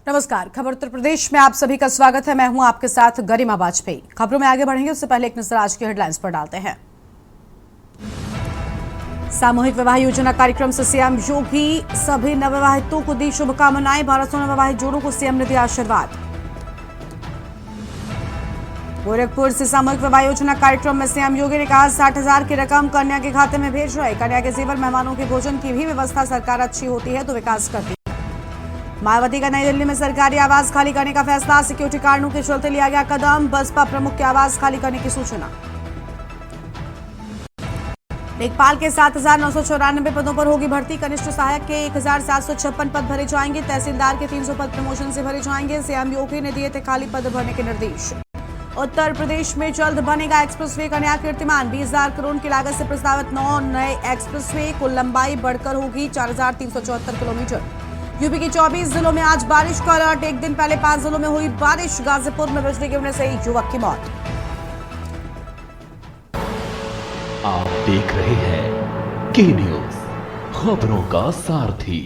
नमस्कार। खबर उत्तर प्रदेश में आप सभी का स्वागत है। मैं हूं आपके साथ गरिमा वाजपेयी। खबरों में आगे बढ़ेंगे उससे पहले एक नजर आज की हेडलाइंस पर डालते हैं। सामूहिक विवाह योजना कार्यक्रम से सीएम योगी सभी नवविवाहितों को दी शुभकामनाएं। 1200 नवविवाहित जोड़ों को सीएम ने दिया आशीर्वाद। गोरखपुर से सामूहिक विवाह योजना कार्यक्रम में सीएम योगी ने कहा 60,000 की रकम कन्या के खाते में भेज रहे। कन्या के जेवर मेहमानों के भोजन की भी व्यवस्था सरकार अच्छी होती है तो विकास करती है। मायावती का नई दिल्ली में सरकारी आवास खाली करने का फैसला। सिक्योरिटी कारणों के चलते लिया गया कदम। बसपा प्रमुख के आवास खाली करने की सूचना। लेखपाल के 7,994 पदों पर होगी भर्ती। कनिष्ठ सहायक के 1,756 पद भरे जाएंगे। तहसीलदार के 300 पद प्रमोशन से भरे जाएंगे। सीएम योगी ने दिए थे खाली पद भरने के निर्देश। उत्तर प्रदेश में जल्द बनेगा एक्सप्रेसवे का नया कीर्तिमान। 20,000 करोड़ की लागत से प्रस्तावित 9 नए एक्सप्रेसवे। कुल लंबाई बढ़कर होगी 4,374 किलोमीटर। यूपी के 24 जिलों में आज बारिश का अलर्ट। एक दिन पहले 5 जिलों में हुई बारिश। गाजीपुर में बिजली गिरने से युवक की मौत। आप देख रहे हैं के न्यूज, खबरों का सारथी।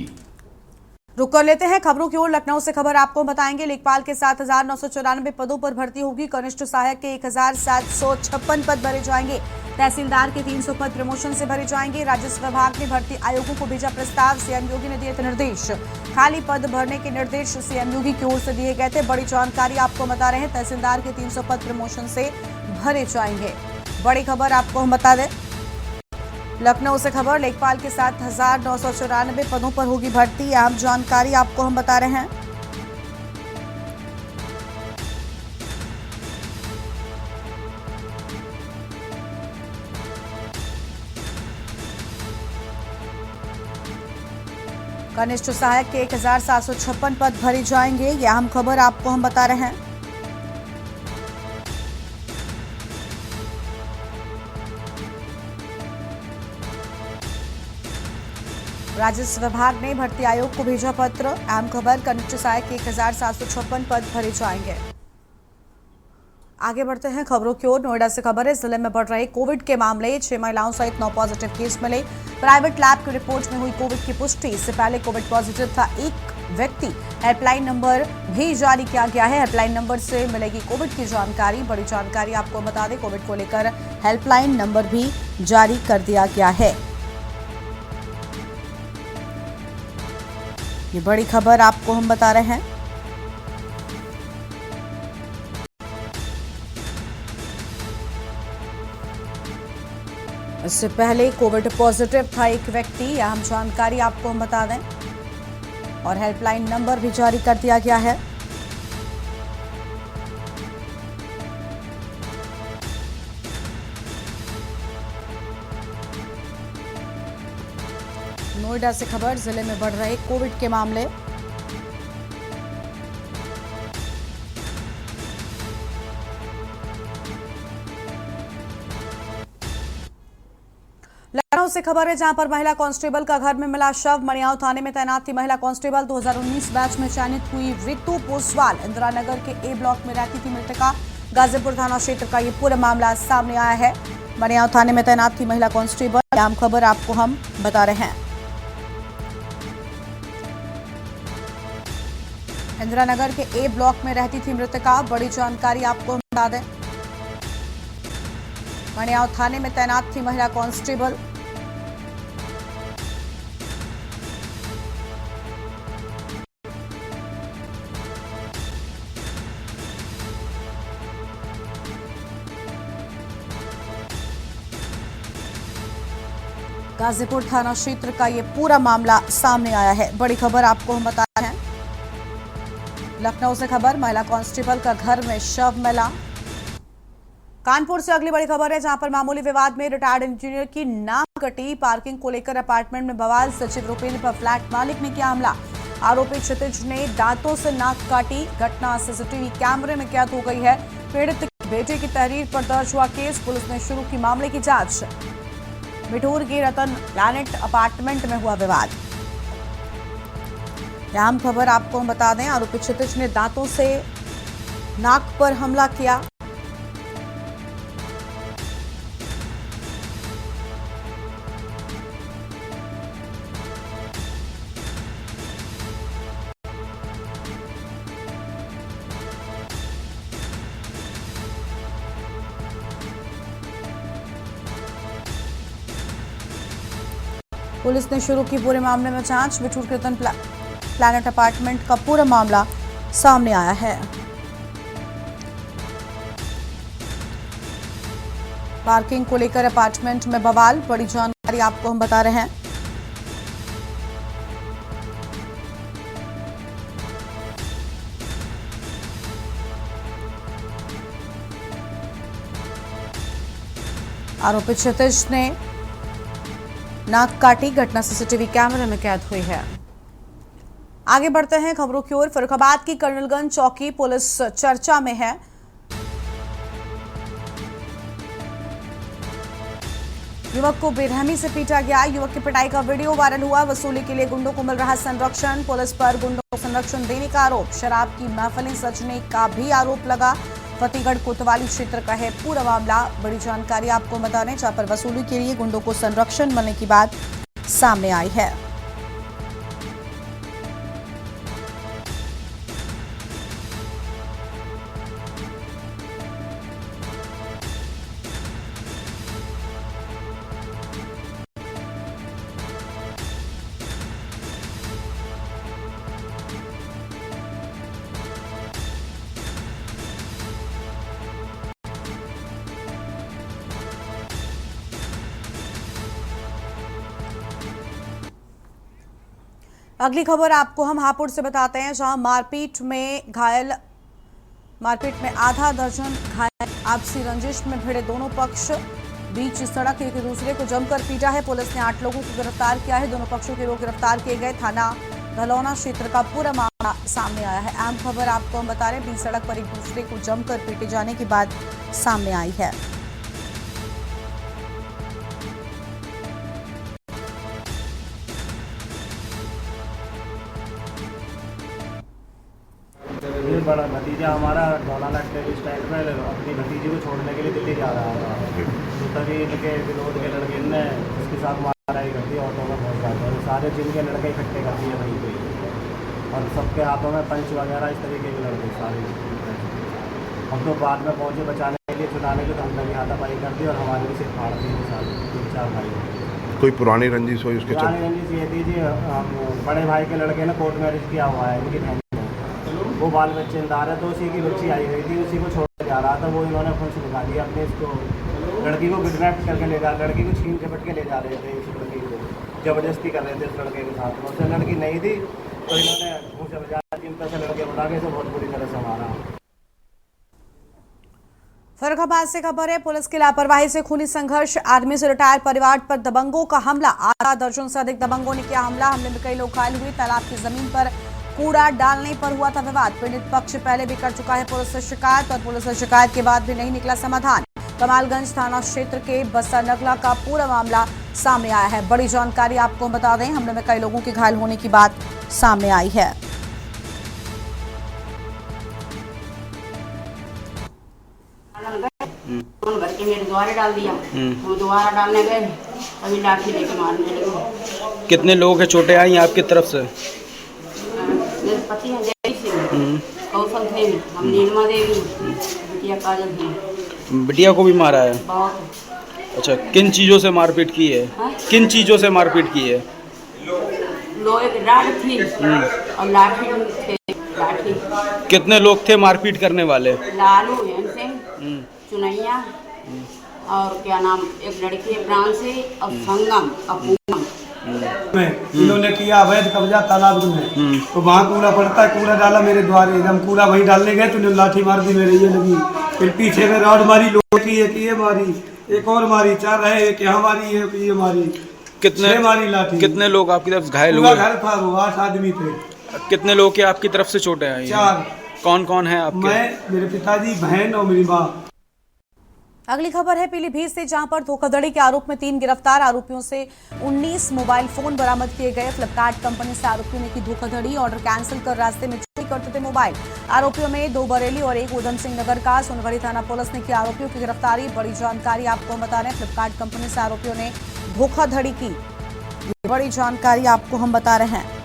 रुक कर लेते हैं खबरों की ओर। लखनऊ से खबर आपको बताएंगे। लेखपाल के 7,994 पदों पर भर्ती होगी। कनिष्ठ सहायक के 1,756 पद भरे जाएंगे। तहसीलदार के 300 पद प्रमोशन से भरे जाएंगे। राजस्व विभाग ने भर्ती आयोगों को भेजा प्रस्ताव। सीएम योगी ने दिए थे निर्देश। खाली पद भरने के निर्देश सीएम योगी की ओर से दिए गए थे। बड़ी जानकारी आपको बता रहे हैं। तहसीलदार के 300 पद प्रमोशन से भरे जाएंगे। बड़ी खबर आपको हम बता दें। लखनऊ से खबर। लेखपाल के 7,994 पदों पर होगी भर्ती। अहम जानकारी आपको हम बता रहे हैं। कनिष्ठ सहायक के 1,756 पद भरे जाएंगे। यह अहम खबर आपको हम बता रहे हैं। राजस्व विभाग ने भर्ती आयोग को भेजा पत्र। अहम खबर। कनिष्ठ सहायक के 1,756 पद भरे जाएंगे। आगे बढ़ते हैं खबरों की ओर। नोएडा से खबर है। जिले में बढ़ रहे कोविड के मामले। 6 महिलाओं सहित 9 पॉजिटिव केस मिले। प्राइवेट लैब की रिपोर्ट में हुई कोविड की पुष्टि। इससे पहले कोविड पॉजिटिव था एक व्यक्ति। हेल्पलाइन नंबर भी जारी किया गया है। हेल्पलाइन नंबर से मिलेगी कोविड की जानकारी। बड़ी जानकारी आपको बता दें। कोविड को लेकर हेल्पलाइन नंबर भी जारी कर दिया गया है। ये बड़ी खबर आपको हम बता रहे हैं। इससे पहले कोविड पॉजिटिव था एक व्यक्ति। अहम जानकारी आपको हम बता दें। और हेल्पलाइन नंबर भी जारी कर दिया गया है। नोएडा से खबर। जिले में बढ़ रहे कोविड के मामले। लखनऊ से खबर है जहां पर महिला कांस्टेबल का घर में मिला शव। मड़ियाव थाने में तैनात थी महिला कांस्टेबल। 2019 बैच में चयनित हुई रितु पोसवाल। इंदिरा नगर के ए ब्लॉक में रहती थी मृतका। गाजीपुर थाना क्षेत्र का ये पूरा मामला सामने आया है। मड़ियाव थाने में तैनात थी महिला कांस्टेबल। आम खबर आपको हम बता रहे हैं। इंदिरा नगर के ए ब्लॉक में रहती थी मृतका। बड़ी जानकारी आपको बता दें। मड़ियाव थाने में तैनात थी महिला कांस्टेबल। गाजीपुर थाना क्षेत्र का ये पूरा मामला सामने आया है। बड़ी खबर आपको हम बता रहे हैं। लखनऊ से खबर। महिला कांस्टेबल का घर में शव मिला। कानपुर से अगली बड़ी खबर है जहां पर मामूली विवाद में रिटायर्ड इंजीनियर की नाक कटी। पार्किंग को लेकर अपार्टमेंट में बवाल। सचिव रुपेंद्र पर फ्लैट मालिक ने किया हमला। आरोपी क्षितिज ने दांतों से नाक काटी। घटना सीसीटीवी कैमरे में कैद हो गई है। पीड़ित बेटे की तहरीर पर दर्ज हुआ केस। पुलिस ने शुरू की मामले की जांच। मिठूर की रतन प्लैनेट अपार्टमेंट में हुआ विवाद। अहम खबर आपको हम बता दें। आरोपी क्षितिज ने दांतों से नाक पर हमला किया। पुलिस ने शुरू की पूरे मामले में जांच। बिठूर कीर्तन प्लैनेट अपार्टमेंट का पूरा मामला सामने आया है। पार्किंग को लेकर अपार्टमेंट में बवाल, बड़ी जानकारी आपको हम बता रहे हैं। आरोपी क्षितिज ने नाक काटी, घटना सीसीटीवी कैमरे में कैद हुई है। आगे बढ़ते हैं खबरों की ओर। फर्रुखाबाद की कर्नलगंज चौकी पुलिस चर्चा में है। युवक को बेरहमी से पीटा गया। युवक की पिटाई का वीडियो वायरल हुआ। वसूली के लिए गुंडों को मिल रहा संरक्षण। पुलिस पर गुंडों को संरक्षण देने का आरोप। शराब की महफिलें सजने का भी आरोप लगा। फतेहगढ़ कोतवाली क्षेत्र का है पूरा मामला। बड़ी जानकारी आपको बता दें, जहां पर वसूली के लिए गुंडों को संरक्षण मिलने की बात सामने आई है। अगली खबर आपको हम हापुड़ से बताते हैं, जहां मारपीट में आधा दर्जन घायल। आपसी रंजिश में भिड़े दोनों पक्ष बीच सड़क एक दूसरे को जमकर पीटा है। पुलिस ने 8 लोगों को गिरफ्तार किया है। दोनों पक्षों के लोग गिरफ्तार किए गए। थाना धलौना क्षेत्र का पूरा मामला सामने आया है। अहम खबर आपको हम बता रहे हैं, बीच सड़क पर एक दूसरे को जमकर पीटे जाने की बात सामने आई है। ये बड़ा भतीजा हमारा ढोलाना स्टैंड पर अपनी भतीजी को छोड़ने के लिए दिल्ली जा रहा था। तो तभी इनके विनोद के लड़के ने उसके साथ माराई कर दी। ऑटो में पहुँच जाते हैं, सारे जिनके लड़के इकट्ठे कर दिए वहीं पे, और सबके हाथों में पंच वगैरह इस तरीके के लड़के सारे। हम तो बाद में पहुँचे बचाने के लिए, छुड़ाने के, तो हमने भी हाथापाई कर दी और हमारे भी सिर्फ फाड़ दी सारे 3-4 भाई। कोई पुरानी रंजिश हुई उसके पुरानी रंजिश ये थी जी, बड़े भाई के लड़के ने कोर्ट मैरिज किया हुआ है इनकी बहन, वो बाल बच्चे इंदार है, तो उसी की बच्ची आई हुई थी, उसी को छोड़ जा रहा था। वो इन्होंने फोन से निकाल दिया अपने इसको, लड़की को किडनैप करके ले जा, लड़की को छीन झपट के ले जा रहे थे। इस लड़की को जबरदस्ती कर रहे थे इस लड़के के साथ। उससे लड़की नहीं थी तो इन्होंने मुँह से बजा 3 पैसे लड़के बुला के इसे बहुत बुरी तरह से मारा। फर्रुखाबाद से खबर है, पुलिस की लापरवाही से खूनी संघर्ष। आर्मी से रिटायर परिवार पर दबंगों का हमला। आधा दर्जन से अधिक दबंगों ने किया हमला। हमले में कई लोग घायल हुए। तालाब की जमीन पर कूड़ा डालने पर हुआ था विवाद। पीड़ित पक्ष पहले भी कर चुका है पुलिस से शिकायत, और पुलिस से शिकायत के बाद भी नहीं निकला समाधान। कमालगंज थाना क्षेत्र के बस्सा नगला का पूरा मामला सामने आया है। बड़ी जानकारी आपको बता दें, हमले में कई लोगों के घायल होने की बात सामने आई है। घर के मेरे द्वारे डाल दिया, वो दोबारा डालने गए, अभी लाठी लेके मारने लगे। कितने लोग हैं चोटें आई आपकी तरफ से? मेरे पति हैं जय सिंह, कौशल थे, हम नीलमा देवी, बिटिया काजल थी। बिटिया को भी मारा है? बहुत। अच्छा, किन चीज़ों से मारपीट की है? किन चीज़ों से मारपीट की है? लोहे की राड थी और लाठी थे, लाठी। कितने लोग थे मारपीट करने वाले? लालू सिंह, चुनैया, और क्या नाम, एक लड़की है प्राण से, और संगम अपूर्णम। इन्होंने किया अवैध कब्जा तालाब में, तो वहाँ कूड़ा पड़ता है, कूड़ा डाला मेरे द्वारे। हम कूड़ा वहीं डालने गए तो इन्होंने लाठी मार दी मेरे, ये लगी। फिर पीछे में रॉड मारी, लोहे की, एक ये मारी, एक और मारी, 4 रहे, एक यहाँ मारी, एक ये मारी। कितने मारी लाठी। कितने लोग आपकी तरफ घायल हुए? घर था वो, 8 आदमी थे। कितने लोग के आपकी तरफ से चोटें आई? 4। कौन कौन है आपके? मैं, मेरे पिताजी, बहन और मेरी माँ। अगली खबर है पीलीभीत से, जहां पर धोखाधड़ी के आरोप में 3 गिरफ्तार। आरोपियों से 19 मोबाइल फोन बरामद किए गए। फ्लिपकार्ट कंपनी से आरोपियों ने की धोखाधड़ी। ऑर्डर कैंसिल कर रास्ते में चोरी करते थे मोबाइल। आरोपियों में 2 बरेली और 1 उधम सिंह नगर का। सोनभरी थाना पुलिस ने की आरोपियों की गिरफ्तारी। बड़ी जानकारी आपको बता रहे हैं, फ्लिपकार्ट कंपनी से आरोपियों ने धोखाधड़ी की। बड़ी जानकारी आपको हम बता रहे हैं।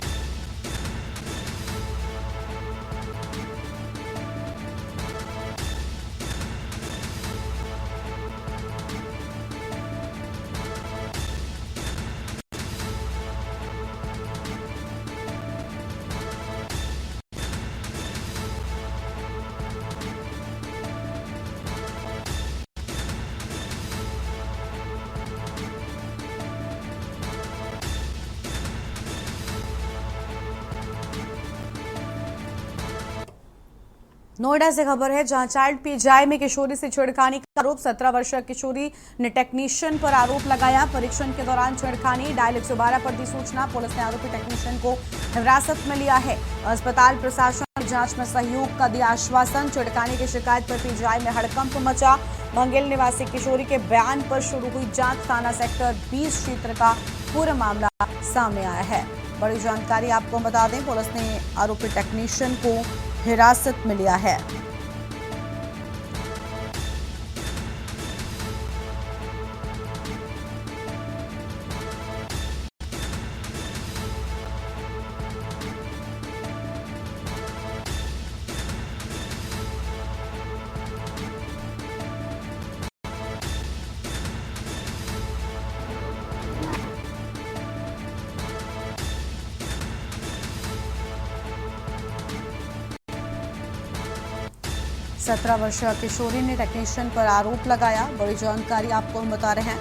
नोएडा से खबर है, जहां चाइल्ड पीजीआई में किशोरी से छेड़खानी का आरोप। 17 वर्षीय किशोरी ने टेक्नीशियन पर आरोप लगाया। परीक्षण के दौरान छेड़खानी, डायल 112 पर दी सूचना। पुलिस ने आरोपी टेक्नीशियन को हिरासत में लिया है। अस्पताल प्रशासन ने जांच में सहयोग का दिया आश्वासन। छेड़खानी की शिकायत पर पीजीआई में हड़कंप मचा। मंगेल निवासी किशोरी के बयान पर शुरू हुई जांच। थाना सेक्टर 20 क्षेत्र का पूरा मामला सामने आया है। बड़ी जानकारी आपको बता दें, पुलिस ने आरोपी टेक्नीशियन को हिरासत में लिया है। सत्रह वर्षीय किशोरी ने टेक्नीशियन पर आरोप लगाया। बड़ी जानकारी आपको हम बता रहे हैं।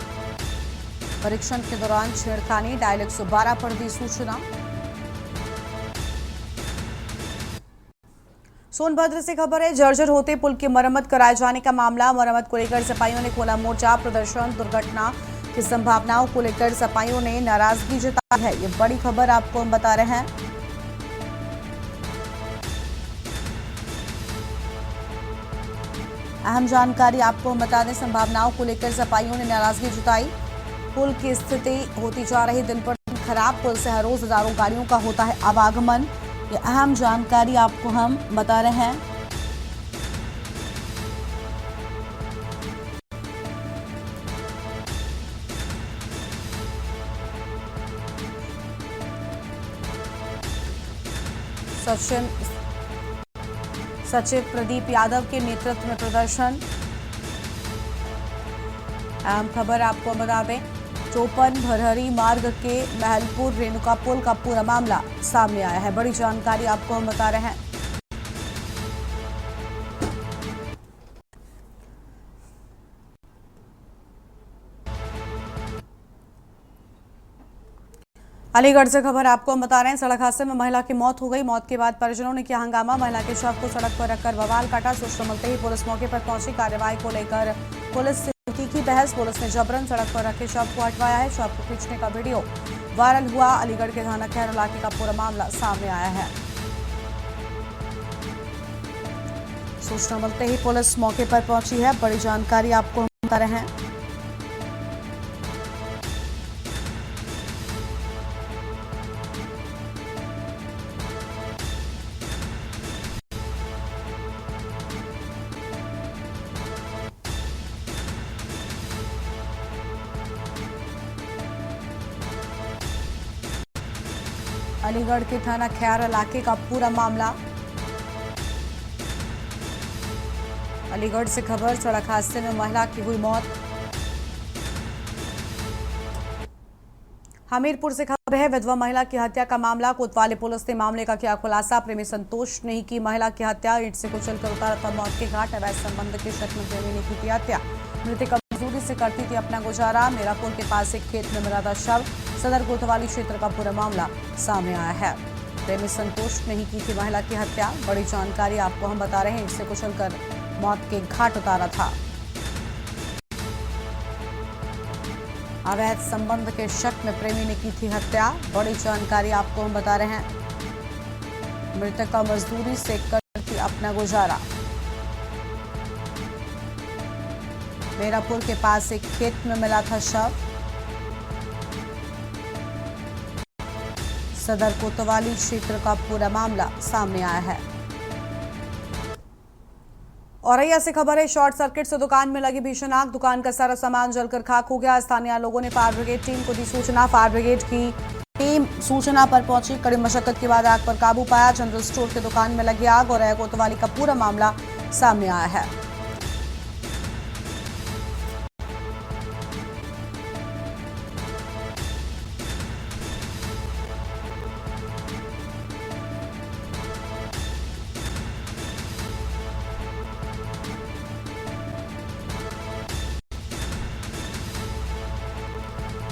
परीक्षण के दौरान छेड़खानी, डायल 112 पर दी सूचना। सोनभद्र से खबर है, जर्जर होते पुल की मरम्मत कराए जाने का मामला। मरम्मत को लेकर सपाइयों ने खोला मोर्चा। प्रदर्शन, दुर्घटना की संभावनाओं को लेकर सपाइयों ने नाराजगी जताई है। ये बड़ी खबर आपको हम बता रहे हैं। अहम जानकारी आपको बता दें, संभावनाओं को लेकर सपाइयों ने नाराजगी जताई। पुल की स्थिति होती जा रही दिन पर दिन खराब। पुल से हर रोज हजारों गाड़ियों का होता है आवागमन। ये अहम जानकारी आपको हम बता रहे हैं। सचिव प्रदीप यादव के नेतृत्व में प्रदर्शन। अहम खबर आपको बता दें, चौपन भरहरी मार्ग के महलपुर रेणुका पुल का पूरा मामला सामने आया है। बड़ी जानकारी आपको हम बता रहे हैं। अलीगढ़ से खबर आपको हम बता रहे हैं, सड़क हादसे में महिला की मौत हो गई। मौत के बाद परिजनों ने किया हंगामा। महिला के शव को सड़क पर रखकर बवाल काटा। सूचना मिलते ही पुलिस मौके पर पहुंची। कार्रवाई को लेकर पुलिस से तीखी बहस। पुलिस ने जबरन सड़क पर रखे शव को हटवाया है। शव को खींचने का वीडियो वायरल हुआ। अलीगढ़ के थाना खैर इलाके का पूरा मामला सामने आया है। सूचना मिलते ही पुलिस मौके पर पहुंची है। बड़ी जानकारी आपको हम बता रहे हैं। अलीगढ़ के थाना खैर इलाके का पूरा मामला। अलीगढ़ से खबर, सड़क हादसे में महिला की हुई मौत। हमीरपुर से खबर है, विधवा महिला की हत्या का मामला। कोतवाली पुलिस ने मामले का किया खुलासा। प्रेमी संतोष ने ही की महिला की हत्या। ईंट से कुचलकर उतारा था मौत के घाट। अवैध संबंध के शक में प्रेमी ने की थी हत्या। मृतक मजदूरी से करती थी अपना गुजारा। मेरापुर के पास एक खेत में मिला था शव। सदर कोतवाली क्षेत्र का पूरा मामला सामने आया है। प्रेमी संतोष ने ही की थी महिला की हत्या। बड़ी जानकारी आपको हम बता रहे हैं। ईंट से कुचलकर मौत के घाट उतारा था। अवैध संबंध के शक में प्रेमी ने की थी हत्या। बड़ी जानकारी आपको हम बता रहे हैं। मृतक का मजदूरी से करती अपना गुजारा। मेरापुर के पास एक खेत में मिला था शव। सदर कोतवाली क्षेत्र का पूरा मामला सामने आया है। औरैया से खबर है, शॉर्ट सर्किट से दुकान में लगी भीषण आग। दुकान का सारा सामान जलकर खाक हो गया। स्थानीय लोगों ने फायर ब्रिगेड टीम को दी सूचना। फायर ब्रिगेड की टीम सूचना पर पहुंची। कड़ी मशक्कत के बाद आग पर काबू पाया। जनरल स्टोर की दुकान में लगी आग। औरैया कोतवाली का पूरा मामला सामने आया है।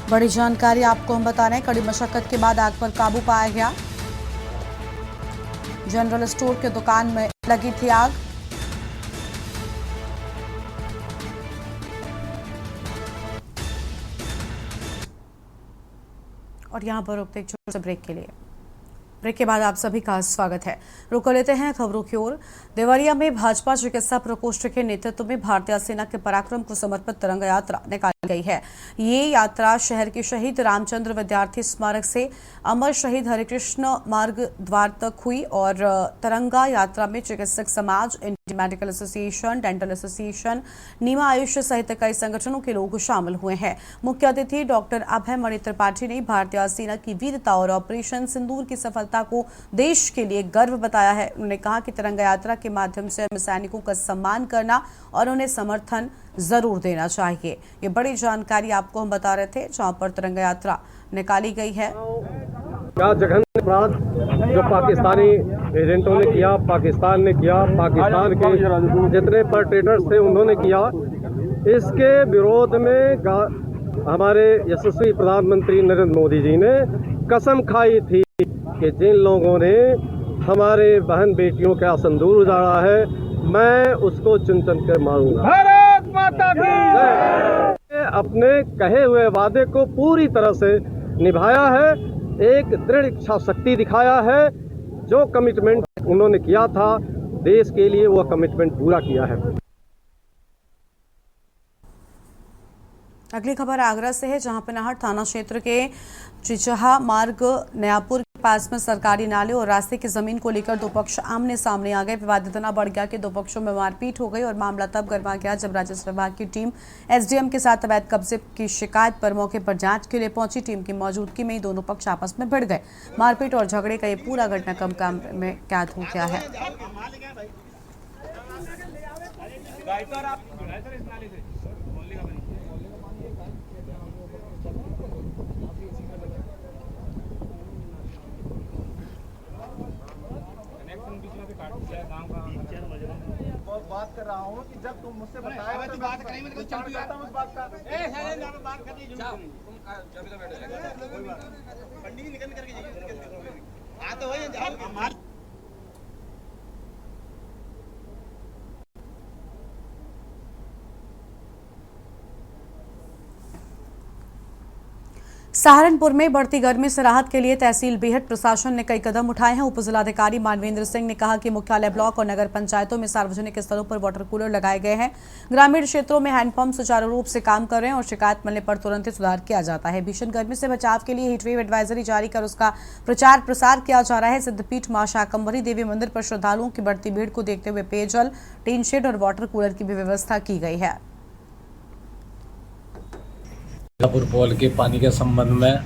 बड़ी जानकारी आपको हम बता रहे हैं। कड़ी मशक्कत के बाद आग पर काबू पाया गया। जनरल स्टोर के दुकान में लगी थी आग। और यहाँ पर रुकते एक छोटे से ब्रेक के लिए। ब्रेक के बाद आप सभी का स्वागत है। रुक लेते हैं खबरों की ओर। देवरिया में भाजपा चिकित्सा प्रकोष्ठ के नेतृत्व में भारतीय सेना के पराक्रम को समर्पित तिरंगा यात्रा निकाली गई है। ये यात्रा शहर के शहीद रामचंद्र विद्यार्थी स्मारक से अमर शहीद हरिकृष्ण मार्ग द्वार तक हुई और तिरंगा यात्रा में चिकित्सक समाज, Indian Medical Association, Dental Association, NIMA AYUSH सहित कई संगठनों के लोग शामिल हुए हैं। मुख्य अतिथि डॉक्टर अभय मणि त्रिपाठी ने भारतीय सेना की वीरता और ऑपरेशन सिंदूर की सफलता को देश के लिए गर्व बताया है। उन्होंने कहा कि तिरंगा यात्रा के माध्यम से हमें सैनिकों का सम्मान करना और उन्हें समर्थन जरूर देना चाहिए। ये बड़ी जानकारी आपको हम बता रहे थे, जहां पर तिरंगा यात्रा निकाली गई है। क्या जघन्य अपराध जो पाकिस्तानी एजेंटों ने किया, पाकिस्तान ने किया, पाकिस्तान के जितने परपेट्रेटर्स थे उन्होंने किया, इसके विरोध में हमारे यशस्वी प्रधानमंत्री नरेंद्र मोदी जी ने कसम खाई थी कि जिन लोगों ने हमारे बहन बेटियों का सिंदूर उजाड़ा है, मैं उसको चुन चुन कर मारूंगा। भारत माता की। अपने कहे हुए वादे को पूरी तरह से निभाया है, एक दृढ़ इच्छा शक्ति दिखाया है। जो कमिटमेंट उन्होंने किया था देश के लिए, वो कमिटमेंट पूरा किया है। अगली खबर आगरा से है, जहां पनाहट थाना क्षेत्र के चिचहा मार्ग नयापुर के पास में सरकारी नाले और रास्ते की जमीन को लेकर दो पक्ष आमने सामने आ गए। विवाद इतना बढ़ गया कि दो पक्षों में मारपीट हो गई और मामला तब गर्मा गया जब राजस्व विभाग की टीम एसडीएम के साथ अवैध कब्जे की शिकायत पर मौके पर जांच के लिए पहुंची। टीम की मौजूदगी में ही दोनों पक्ष आपस में भिड़ गए। मारपीट और झगड़े का ये पूरा घटनाक्रम कैमरे में कैद हो गया है। बात कर रहा हूँ कि जब तुम मुझसे बताया तो बात करेंगे तो चल करता हूँ उस बात का। ए साले यहाँ पे बात कर दी तुम जब तो बैठो पंडित निकल करके जाइए। हां तो वही जाओ। सहारनपुर में बढ़ती गर्मी से राहत के लिए तहसील बेहट प्रशासन ने कई कदम उठाए हैं। उप जिलाधिकारी मानवेंद्र सिंह ने कहा कि मुख्यालय ब्लॉक और नगर पंचायतों में सार्वजनिक स्थलों पर वाटर कूलर लगाए गए हैं। ग्रामीण क्षेत्रों में हैंडपंप सुचारू रूप से काम कर रहे हैं और शिकायत मिलने पर तुरंत ही सुधार किया जाता है। भीषण गर्मी से बचाव के लिए हीटवेव एडवाइजरी जारी कर उसका प्रचार प्रसार किया जा रहा है। सिद्धपीठ मां शाकंभरी देवी मंदिर पर श्रद्धालुओं की बढ़ती भीड़ को देखते हुए पेयजल, टीन शेड और वाटर कूलर की भी व्यवस्था की गई है। पुल के पानी के संबंध में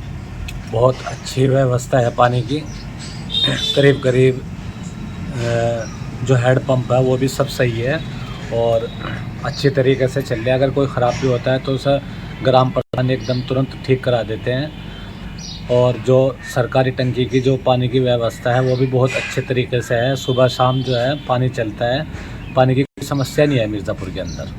बहुत अच्छी व्यवस्था है पानी की। करीब करीब जो हेड पंप है वो भी सब सही है और अच्छे तरीके से चल रहा है। अगर कोई ख़राब भी होता है तो उसे ग्राम प्रधान एकदम तुरंत ठीक करा देते हैं। और जो सरकारी टंकी की जो पानी की व्यवस्था है वो भी बहुत अच्छे तरीके से है। सुबह शाम जो है पानी चलता है, पानी की कोई समस्या नहीं है मिर्ज़ापुर के अंदर।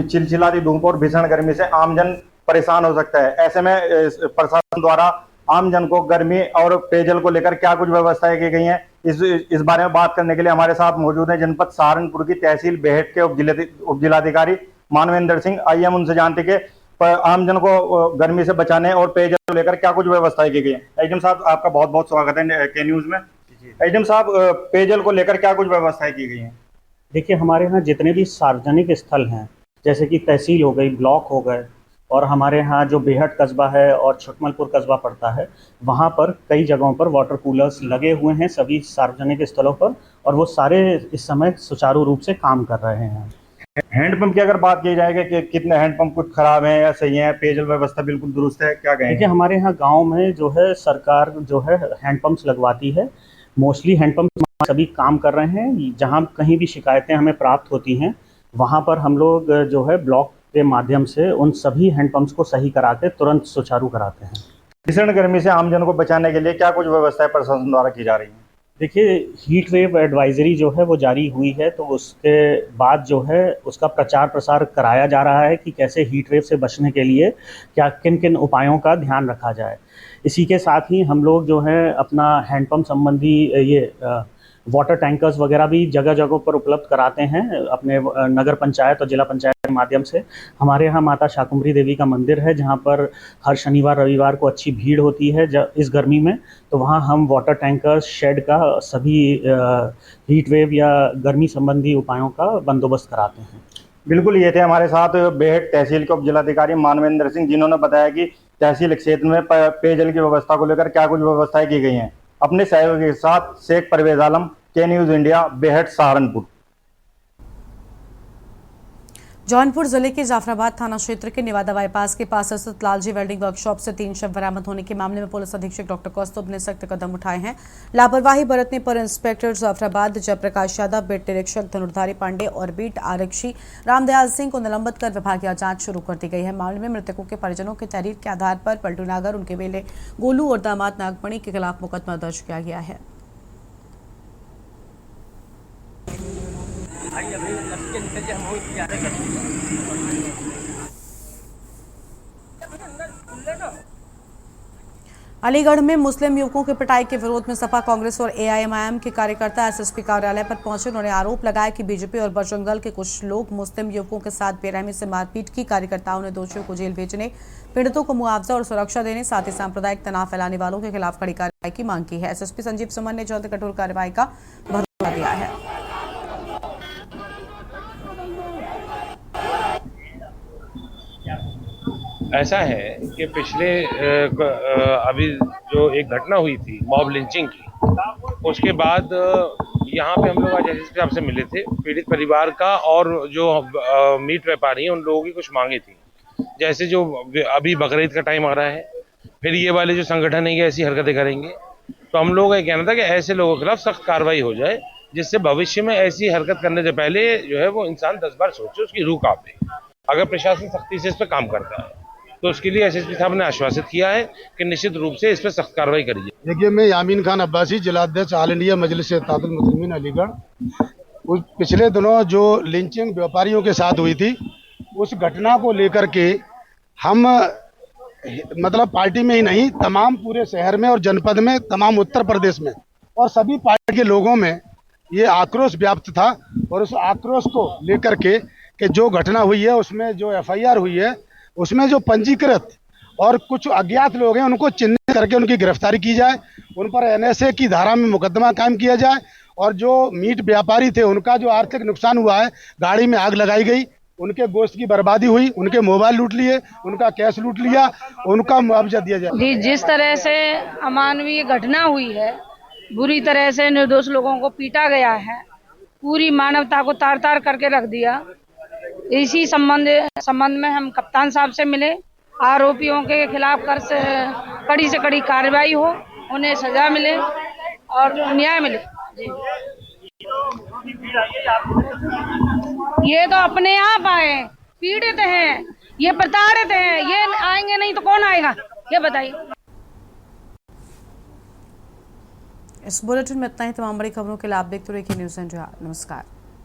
चिलचिलाती धूप और भीषण गर्मी से आमजन परेशान हो सकता है। ऐसे में प्रशासन द्वारा आमजन को गर्मी और पेयजल को लेकर क्या कुछ व्यवस्थाएं की गई हैं, इस बारे में बात करने के लिए हमारे साथ मौजूद हैं जनपद सहारनपुर की तहसील बेहट के उप जिलाधिकारी मानवेंद्र सिंह। आइए हम उनसे जानते कि आमजन को गर्मी से बचाने और पेयजल को लेकर क्या कुछ व्यवस्थाएं की गई हैं। एडीएम साहब, आपका बहुत बहुत स्वागत है के न्यूज में। एडीएम साहब, पेयजल को लेकर क्या कुछ व्यवस्थाएं की गई हैं? देखिए, हमारे यहाँ जितने भी सार्वजनिक स्थल हैं, जैसे कि तहसील हो गई, ब्लॉक हो गए, और हमारे यहाँ जो बेहट कस्बा है और छुटमलपुर कस्बा पड़ता है, वहाँ पर कई जगहों पर वाटर कूलर्स लगे हुए हैं सभी सार्वजनिक स्थलों पर, और वो सारे इस समय सुचारू रूप से काम कर रहे हैं। हैंडपंप की अगर बात की जाएगी कि कितने हैंडपंप कुछ खराब हैं या सही हैं, पेयजल व्यवस्था बिल्कुल दुरुस्त है, क्या कहें? देखिए, हमारे यहाँ गाँव में जो है सरकार जो है हैंडपम्प्स लगवाती है। मोस्टली हैंडपम्प सभी काम कर रहे हैं। जहाँ कहीं भी शिकायतें हमें प्राप्त होती हैं वहाँ पर हम लोग जो है ब्लॉक के माध्यम से उन सभी हैंडपंप्स को सही करा के तुरंत सुचारू कराते हैं। भीषण गर्मी से आमजन को बचाने के लिए क्या कुछ व्यवस्थाएं प्रशासन द्वारा की जा रही हैं? देखिए, हीट वेव एडवाइजरी जो है वो जारी हुई है, तो उसके बाद जो है उसका प्रचार प्रसार कराया जा रहा है कि कैसे हीट वेव से बचने के लिए क्या किन किन उपायों का ध्यान रखा जाए। इसी के साथ ही हम लोग जो है अपना हैंडपम्प संबंधी ये वाटर टैंकर्स वगैरह भी जगह जगह पर उपलब्ध कराते हैं अपने नगर पंचायत और जिला पंचायत के माध्यम से। हमारे यहाँ माता शाकुंभरी देवी का मंदिर है जहाँ पर हर शनिवार रविवार को अच्छी भीड़ होती है इस गर्मी में, तो वहाँ हम वाटर टैंकर्स, शेड का सभी हीट वेव या गर्मी संबंधी उपायों का बंदोबस्त कराते हैं। बिल्कुल, ये थे हमारे साथ बेहट तहसील के उप जिलाधिकारी मानवेंद्र सिंह, जिन्होंने बताया कि तहसील क्षेत्र में पेयजल की व्यवस्था को लेकर क्या कुछ व्यवस्थाएं की गई हैं। अपने सहयोगी के साथ शेख परवेज आलम, के न्यूज़ इंडिया, बेहट, सहारनपुर। जौनपुर जिले के जाफराबाद थाना क्षेत्र के निवादा बाईपास के पास स्थित लालजी वेल्डिंग वर्कशॉप से 3 शव बरामद होने के मामले में पुलिस अधीक्षक डॉक्टर कौस्तुभ ने सख्त कदम उठाए हैं। लापरवाही बरतने पर इंस्पेक्टर जाफराबाद जयप्रकाश यादव, बीट निरीक्षक धनुर्धारी पांडे और बीट आरक्षी रामदयाल सिंह को निलंबित कर विभागीय जांच शुरू कर दी गई है। मामले में मृतकों के परिजनों के तहरीर के आधार पर पलटू नागर, उनके बेटे गोलू और दामाद नागमणि के खिलाफ मुकदमा दर्ज किया गया है। अलीगढ़ में मुस्लिम युवकों की पिटाई के विरोध में सपा, कांग्रेस और एआईएमआईएम के कार्यकर्ता एसएसपी कार्यालय पर पहुंचे। उन्होंने आरोप लगाया कि बीजेपी और बजरंग दल के कुछ लोग मुस्लिम युवकों के साथ बेरहमी से मारपीट की। कार्यकर्ताओं ने दोषियों को जेल भेजने, पीड़ितों को मुआवजा और सुरक्षा देने, साथ ही सांप्रदायिक तनाव फैलाने वालों के खिलाफ कड़ी कार्रवाई की मांग की है। एसएसपी संजीव सुमन ने जल्द कठोर कार्रवाई का भरोसा दिया है। ऐसा है कि पिछले अभी जो एक घटना हुई थी मॉब लिंचिंग की, उसके बाद यहाँ पे हम लोग आज एसएसपी साहब से मिले थे। पीड़ित परिवार का और जो मीट व्यापारी हैं उन लोगों की कुछ मांगे थी, जैसे जो अभी बकरीद का टाइम आ रहा है, फिर ये वाले जो संगठन है ये ऐसी हरकतें करेंगे, तो हम लोगों का ये कहना था कि ऐसे लोगों के खिलाफ सख्त कार्रवाई हो जाए, जिससे भविष्य में ऐसी हरकत करने से पहले जो है वो इंसान 10 बार सोचे, उसकी रूह कांपे। अगर प्रशासन सख्ती से इस पर काम करता है तो उसके लिए एसएसपी साहब ने आश्वासित किया है कि निश्चित रूप से इस पर सख्त कार्रवाई करिए। देखिए, मैं यामीन खान अब्बासी, जिलाध्यक्ष ऑल इंडिया मजलिस इत्तेहादुल मुस्लिमीन अलीगढ़। उस पिछले दिनों जो लिंचिंग व्यापारियों के साथ हुई थी, उस घटना को लेकर के हम मतलब पार्टी में ही नहीं, तमाम पूरे शहर में और जनपद में, तमाम उत्तर प्रदेश में और सभी पार्टी के लोगों में ये आक्रोश व्याप्त था। और उस आक्रोश को लेकर के कि जो घटना हुई है उसमें जो एफआईआर हुई है उसमें जो पंजीकृत और कुछ अज्ञात लोग हैं उनको चिन्हित करके उनकी गिरफ्तारी की जाए, उन पर एनएसए की धारा में मुकदमा कायम किया जाए। और जो मीट व्यापारी थे उनका जो आर्थिक नुकसान हुआ है, गाड़ी में आग लगाई गई, उनके गोश्त की बर्बादी हुई, उनके मोबाइल लूट लिए, उनका कैश लूट लिया, उनका मुआवजा दिया जाए। जिस तरह से अमानवीय घटना हुई है, बुरी तरह से निर्दोष लोगों को पीटा गया है, पूरी मानवता को तार तार करके रख दिया। इसी संबंध में हम कप्तान साहब से मिले। आरोपियों के खिलाफ कड़ी से कड़ी कार्रवाई हो, उन्हें सजा मिले और न्याय मिले। ये तो अपने आप आए, पीड़ित हैं, ये प्रताड़ित हैं, ये आएंगे नहीं तो कौन आएगा, ये बताइए। इस बुलेटिन में इतना ही। तमाम बड़ी खबरों के लिए आप देखते रहिए न्यूज़ इंडिया। नमस्कार।